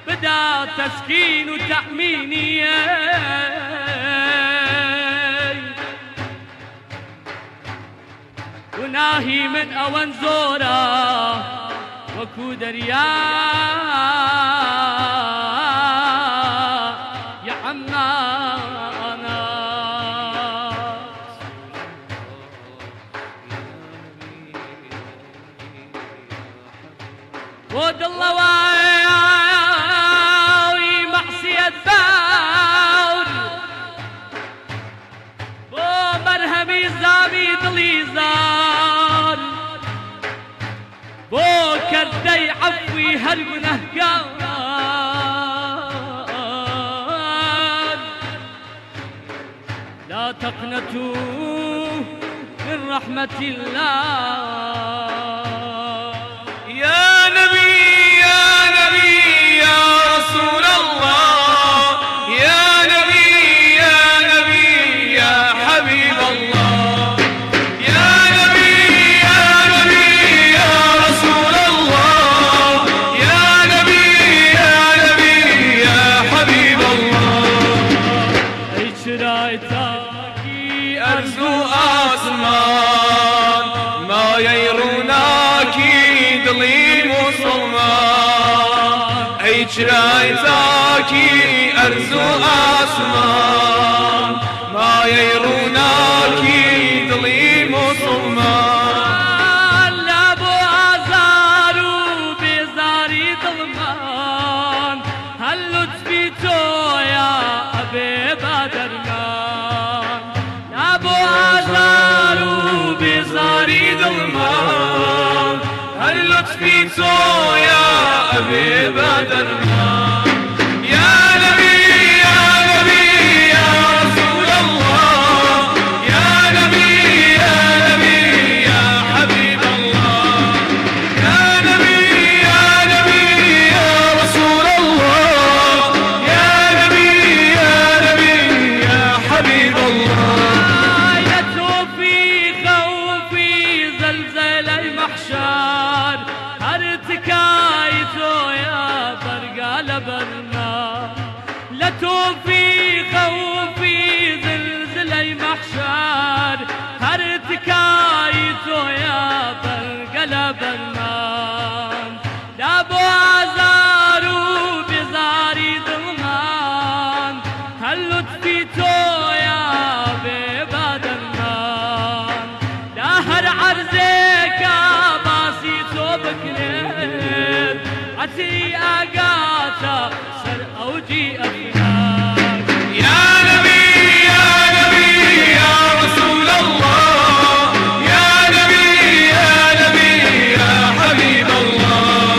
بدا تسکین و تأمینیه گناهی من اوان زورا وكو دريا يا عمانا ود الله واي معصية باور بو مرهمي زامي دليزار بو كردي عفوي هرقنه قال لا تقنطوا من رحمة الله يا نبي يا نبي يا رسول الله يا نبي يا نبي يا حبيب الله أرزو آسمان ما يروناكي دلي مسلمان أي شرايتاكي أرزو آسمان ما يروناكي دلي مسلمان لطفي تو يا أبي بدرنا يا نبي يا نبي يا رسول الله يا نبي يا نبي يا حبيب الله يا نبي يا نبي يا رسول الله يا نبي يا نبي يا حبيب الله يا توفي خوفي زلزل المحشر ارتكايتو يا برقا لبرنا لا توفي خوفي زلزل المحشر ارتكايتو يا برقا لبرنا لا بوازار وبزاري ضمان هل لطفيتو يا ببادرمان لا هر عرزك باسيتو بكرير عتي اقاتا سر اوجي افناك يا نبي يا نبي يا رسول الله يا نبي يا نبي يا حبيب الله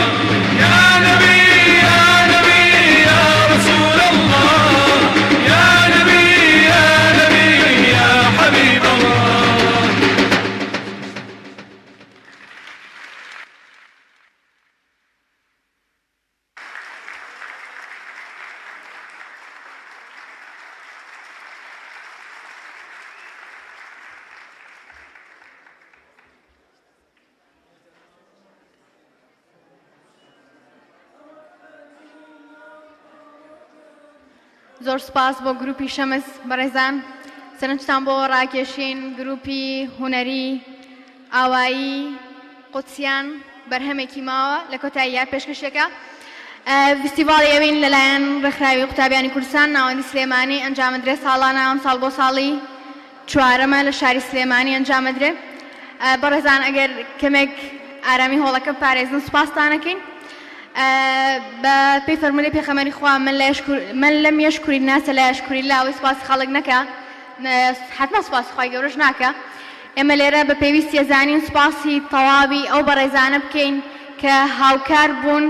يا نبي يا نبي يا رسول الله يا نبي يا نبي يا حبيب الله زۆر سپاس بۆ گروپی شەمس بەڕێزان سەرنجتان بۆ ڕاکێشین گروپی هونەری ئاوایی قوتسیان بەرهەمێکی ماوە لە کۆتاییە پێشکەشێکە فستیڤاڵی ئەوین لەلایەن ڕێکخراوی قوتابیانی کوردستان ناوەندی سلێمانی ئەنجامەدرێ ساڵانە ئەم ساڵ بۆ ساڵی چوارەمە لە شاری سلێمانی ئەنجامەدرێ بەڕێزان ئەگەر کەمێک ئارامی هۆڵەکە پارێزن سوپاستانەکەین بە پێی فەرموودەی پێغەمبەری خوا من لەم یەشکوری الناسە لا یەشکوری الله ئەوەی سوپاسی خەڵک نەکە حتما سوپاسی خوای گەورەش ناکە ئێمە لێرە بە پێویستی ئەزانین سوپاسی تەواوی ئەو بەڕێزانە بکەین کە هاوکار بوون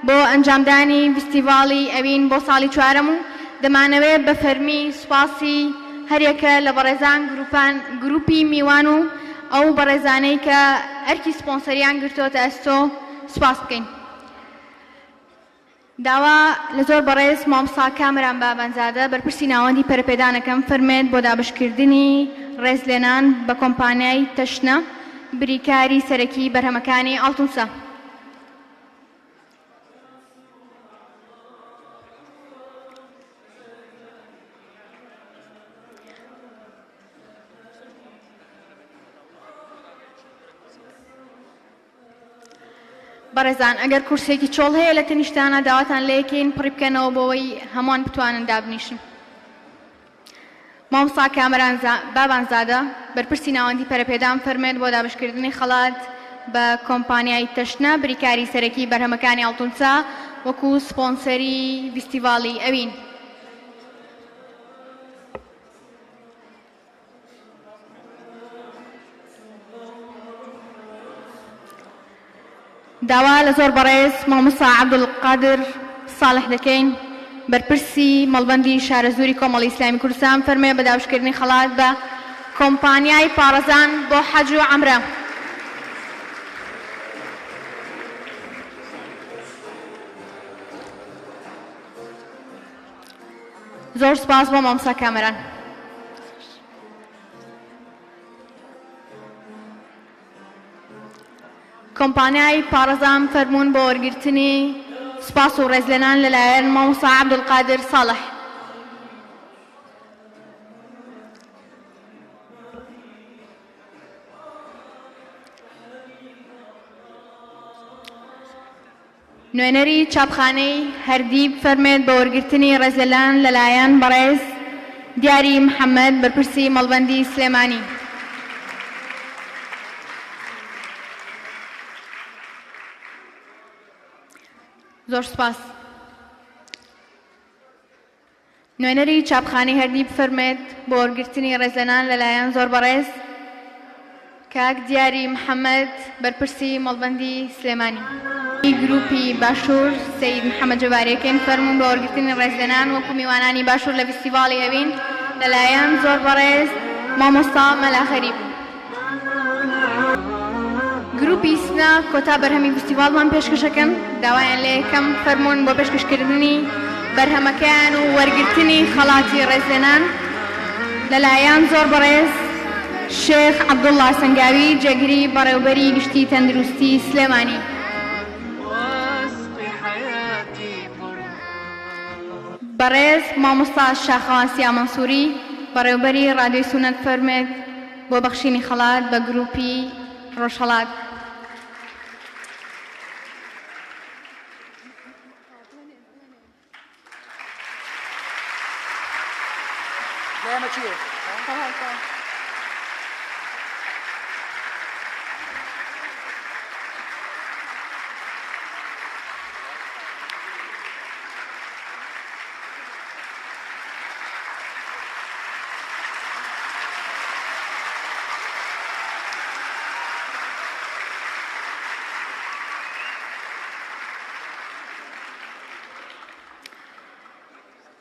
بۆ ئەنجامدانی فستیڤاڵی ئەوین بۆ ساڵی چوارەم و دەمانەوێت بە فەرمی سوپاسی هەرێکە لە بەڕێزان گروپی میوان و ئەو بەڕێزانەی کە ئەرکی سپۆنسەریان گرتوۆتە ئەستۆ سوپاس بکەین داوا لە زۆر بەڕێز مامۆستا کامران بابەنزادە بەرپرسی ناوەندی پەرەپێدانەکەم فەرمێت بۆ دابشکردنی ڕێزلێنان بە کۆمپانیای تەشنە بریکاری سەرەکی بەرهەمەکانی ئاڵتونسا بەڕێزان ئەگەر کورسێکی چۆڵ هەیە لە تەنیشتانە داواتان لێکین پڕی بکەنەوە بۆەوەی هەمووان بتوانن دابنیشن مامۆستا کامران بابانزادە بەرپرسی ناوەندی پەرەپێدان فەرمێت بۆ دابشکردنی خەڵات بە کۆمپانیای تەشنە بریکاری سەرەکی بەرهەمەکانی ئاڵتونسا وەکو سپۆنسەری فستیڤاڵی ئەوین داوا لە زۆر بەڕێز مامۆستا عەبدولقادر ساڵح دەکەین بەرپرسی مەڵبەندی شارەزووری کۆمەڵی ئیسلامی کوردستان فەرمێ بە دابشکردنی خەڵات بە کۆمپانیای پارێزان بۆ حەج و عەمرە زۆر سپاس بۆ مامۆستا کامەران کۆمپانیای پارێزان فەرموون بۆ وەرگرتنی سوپاس و ڕێزلێنان لەلایەن مامۆستا عەبدولقادر ساڵح نوێنەری چاپخانەی هەردیب فەرمێت بە وەرگرتنی ڕێزلێنان لەلایەن بەڕێز دیاری محەممەد بەرپرسی مەڵبەندی سلێمانی زۆر سپاس نوێنەری چاپخانەی هەردیب فەرمێت بۆ وەرگرتنی ڕێزلێنان لەلایەن زۆر بەڕێز کاک دیاری محەممەد بەرپرسی مەڵبەندی سلێمانی گروپی باشوور سید محەممەد جەبارەکەین فەرموون بە وەرگرتنی ڕێزدەنان وەکو میوانانی باشوور لە فستیڤاڵی ئەوین لەلایەن زۆر بەڕێز مامۆستا مەلا خەریب. گروپی سنا کۆتا بەرهەمی فستیڤاڵمان پێشکەشەکەن داوایان لێ یەکەم فەرموون بۆ پێشکەشکردنی بەرهەمەکەیان و وەرگرتنی خەڵاتی ڕێزدەنان لەلایەن زۆر بەڕێز شێخ عەبدوڵڵا سەنگاوی جێگری بەڕێوەبەری گشتی تەندروستی سلێمانی. بەڕێز مامۆستا شاخەواسیا مەنسووری بەڕێوەبەری ڕادیۆی سونەت فەرمێت بۆ بەخشینی خەڵات بە گروپی ڕۆژهەڵات.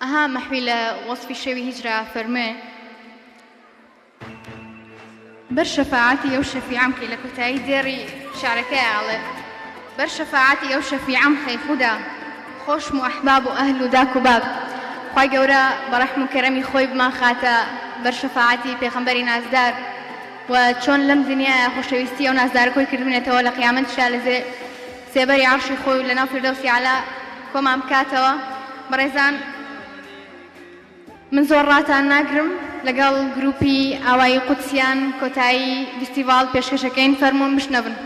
ئەها مەحوی لە وەسفی شەوی هیجرا فەرمێ بەر شەفاعەتی ئەو شەفیعەم کەی لە کۆتایی دێڕی شارەکەی ئاڵێ بەر شەفاعەتی ئەو شەفیعەم خەیخودا خۆشم و ئەحباب و ئەهل و داک و باب خوای گەورە بە ڕەحم و کەرەمی خۆی بمان خاتە بەر شەفاعەتی پێغەمبەری نازدار و چۆن لەم دنیایە خۆشەویستی ئەو نازدارە کۆی کردبێنێتەوە لە قیامەتیشا لە سێبەری عەرشی خۆی و لە ناو فیردەوسی عەلا کۆمان بکاتەوە. بەڕێزان من زۆر ڕاتان ناگرم لەگەڵ گروپی ئاوایی قودسیان کۆتایی فستیڤاڵ پێشکەشەکەین فەرموون بشنەبن.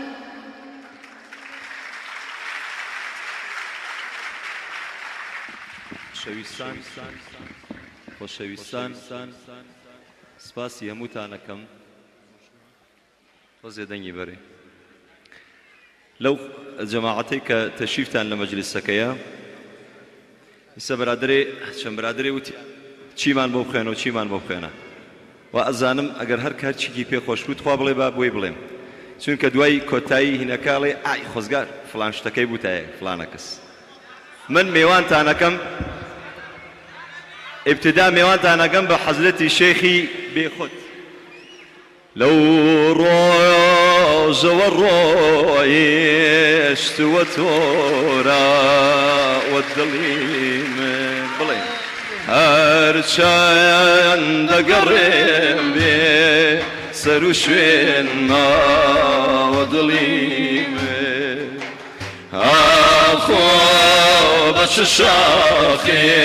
خۆشەویستان سپاسی هەمووتانەکەم تۆزێ دەنگی بەرێ لەو جەماعەتەی کە تەشریفتان لە مەجلیسەکەیە ئیسا برادرێ چەند برادرێ وتی چیمان بۆ بخوێنە و چیمان بۆ بخوێنە و ئەزانم ئەگەر هەر کارچێکی پێخۆش بوو خوا بڵێ با بۆی بڵێم چونکە دوای کۆتایی هینەکاڵێ ئای خۆزگار فڵان شتەکەی بووتایە فڵانە کەس من میوانتانەکەم ابتدا میوانتانەکەم بە حەزرەتی شێخی بێخۆت لەو ڕۆژەوە ڕۆیشتووە تۆرە وە دڵی من بڵێ هەرچەند دەگەڕێم بێ سەر و شوێن ماوە دڵی من ئاخۆ بە چ شاخێکەوە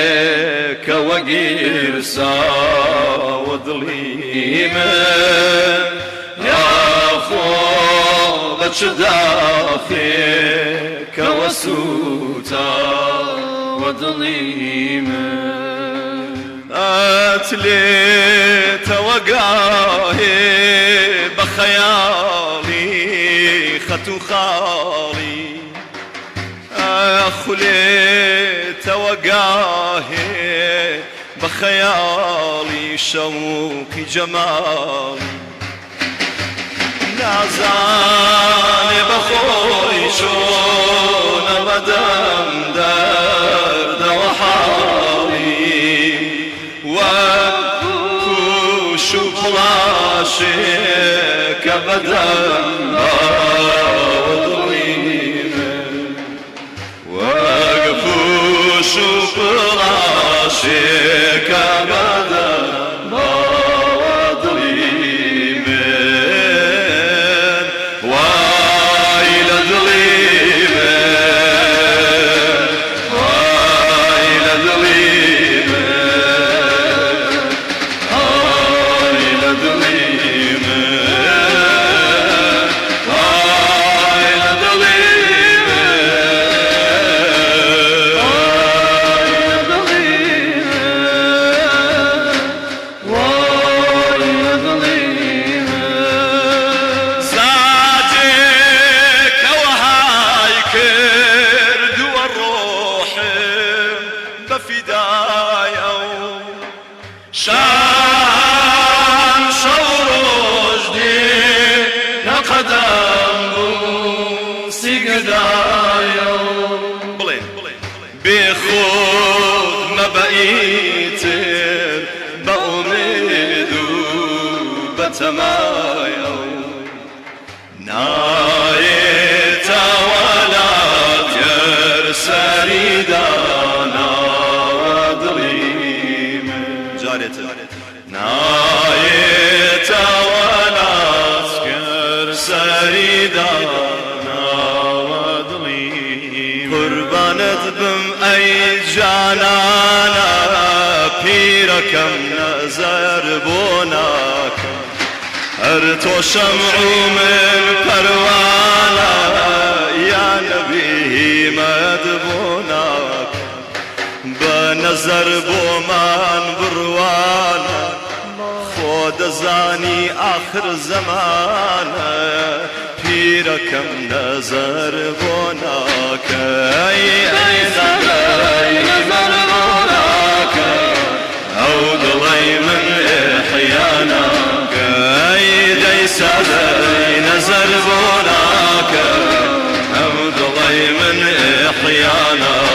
گیرساوە دڵی من یاخۆ بە چ داخێکەوە سووتاوە دڵی من ئەتلێتەوە گاهێ بە خەیاڵی خەت و خاڵی ئەخولێتەوە گاهێ بە خەیاڵی شەوقی جەماڵی نازانێ بەخۆی چۆنە بەدەم دەردەوە حاڵی وەک پوش و پڵاشێکە بەدەم باوە دڵی من وەک پوش و پڵاشێکە بەدەم باوە دڵی من وای لە دڵی من وای لە دڵی من وای لە دڵی من بقدم بوسی گدایا بڵێن بێخۆت مەبەئیتر بە ئومێد و بە تەمایە نایێتەوەلات گەر سەریداناوە دڵی من جارێتر نایێتەوەلات گەر سەریداناوە دڵی قوربانت بم ئەی جانانە پیرەکەم نەزەر بۆ ناکەم هەر تۆ شەمع و من پەروانە یا نەبی هیمەت بۆ ناکەم بە نەزەر بۆمان بڕوانە خۆ دەزانی ئاخر زەمانە پیرەکەم نەزەر بۆ ناکەی ئەی نەزەر بۆ ناکەی ئەو دڵی من ئێحیانەکەی دەی سەدەی نەزەر بۆ ناکەی ئەو دڵی من ئێحیانەکەی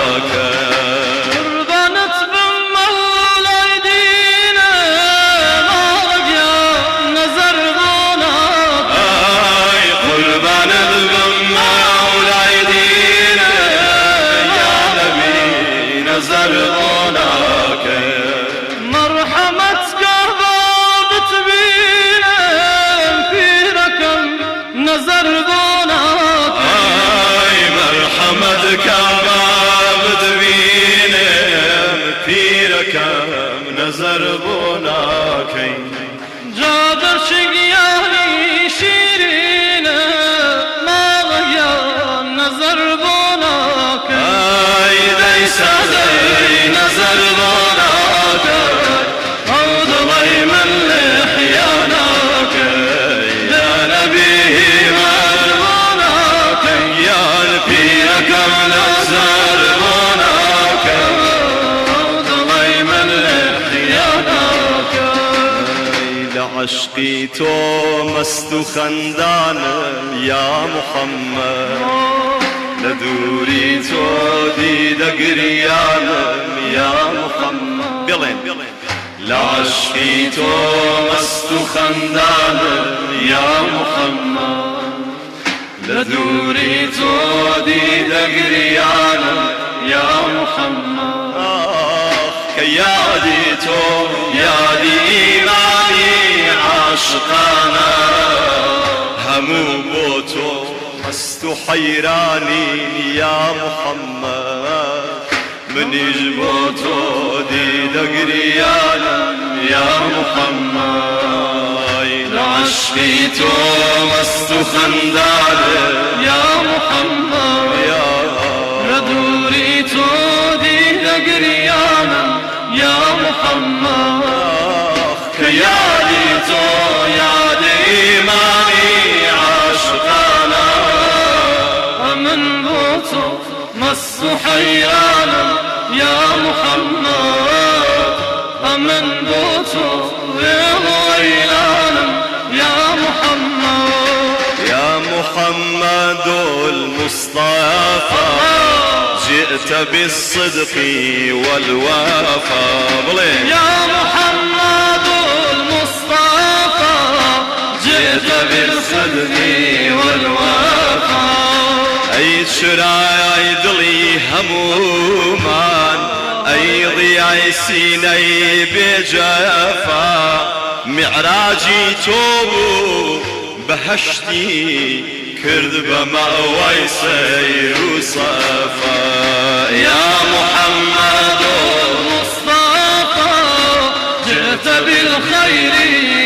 نظر بوناكي جادر شقياني شيرينه ما غيا نظر بوناكي اي ليس زي نظر بوناكي عود ضيمن لحيانك يا نبي مرموناك يا نبيك نظر بوناكي عشقی تو مست و خندانم یا محمد لدوری تو دیده گریانم یا محمد بلین لعشقی تو مست و خندانم یا محمد لدوری تو دیده گریانم یا محمد که یادی تو یادی ایمانی عاشقانا همو بوتو مست حيراني يا محمد منيج بوتو دي دقريانا يا محمد عشقي تو مست خندانا يا محمد يا ردوري تو دي دقريانا يا محمد كيالي تو يا إيماني عاشقانا أمن بوتو مس حيانا يا محمد أمن بوتو ويلانا يا محمد يا محمد المصطفى جئت بالصدق والوفاء يا محمد المصطفى جئت بالصدق والوفاء أي شراي دلي همومان أي ضياء سيني بجفا معراجي توبو بهشتي كرد بمأوى سير صفا يا محمد المصطفى جئت بالخير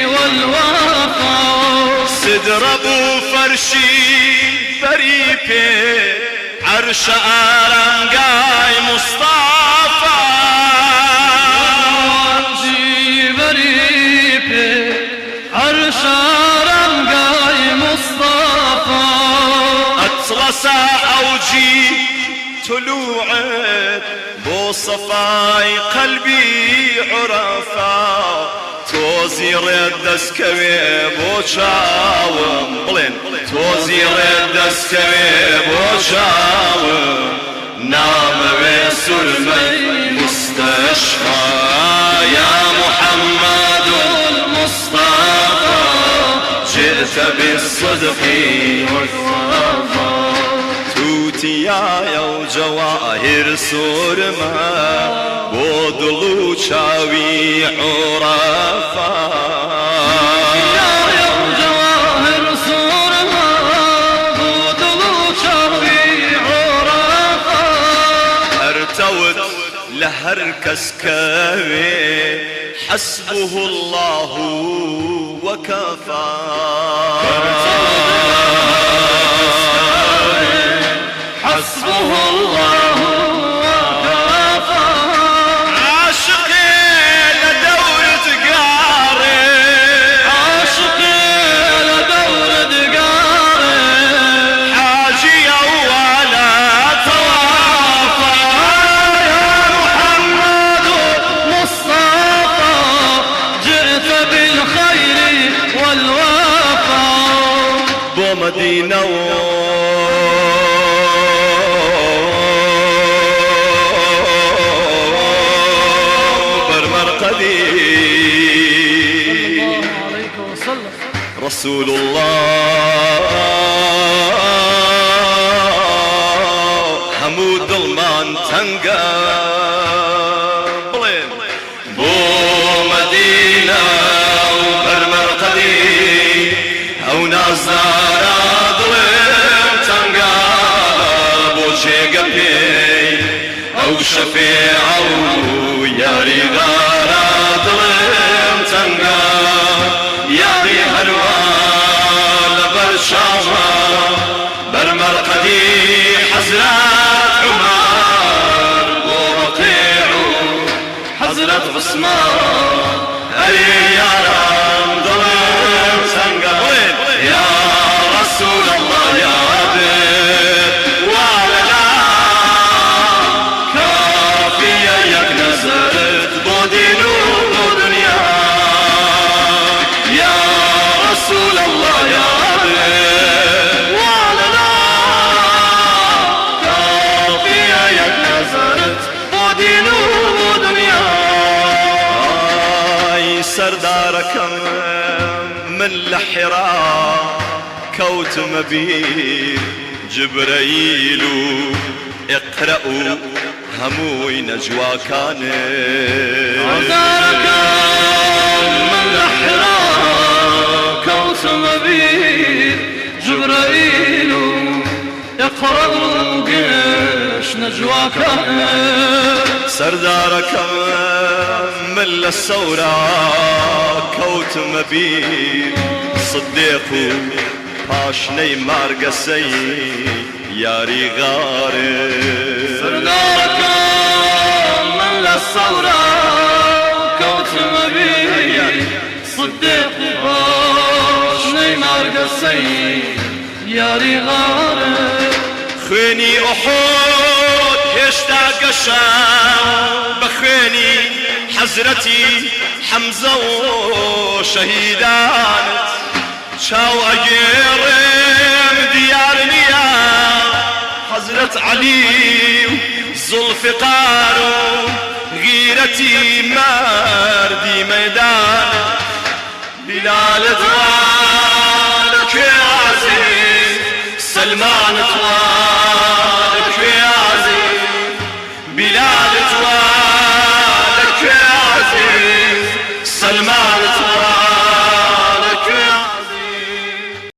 والوفاء صدر ابو فرشي فريبي عرش آرنگاي مصطفى فريبي عرش آرنگاي مصطفى أطلس أوجي طلوعت بو صفاي قلبي عرفا توزير الدسكوي بو شاوم بلين تۆزی ڕێدەستکەوێ بۆ چاوم نامەوێ سورمەی مستەشفا یا محەممەد المصطفى جئت بالصدق والوفا توتیایە و جەواهر سورمە بۆ دڵ و چاوی عوڕەفا لهر کس كوي حسبه الله وكفى حسبه الله وكفى عاشقي لدورة قاري عاشقي لدورة قاري حاجي ولا طوافى يا محمد مصطفى جئت بالخير والوفا بمدينة رسول الله حمود المان تنقى بو مدينة وبرمرقدي أو نازارا ظلم تنقى بو شيقبي أو شفيع ياري غارا ظلم تنقى ياري هلوان برشاوة برمرقدي حزرات عمر ورقيع حزرات عثمان أي يا رام ظلم تنقى يا رسول الله يا بيت وعلى كافية يك نزلت بودين ودنيا يا رسول الله يا بيت وعلى كافية يك نزلت بودين ودنيا سرداركم من الحراء كوت مبير جبريل اقرأوا هموي نجوى كان سرداركم من الحراء كوت مبير جبريل اقرأوا قش نجوى كان سرداركم من الثورة كوت مبير صديق باشني مارقسي ياري غاري سرداركم من الثورة كوت مبير صديق باشني مارقسي ياري غاري خويني أحد هشتا قشا بخويني حزرتي حمزة وشهيدانت شاو أجيرم ديار نيا حزرت علي ذوالفقار غيرتي مردي ميدان بلال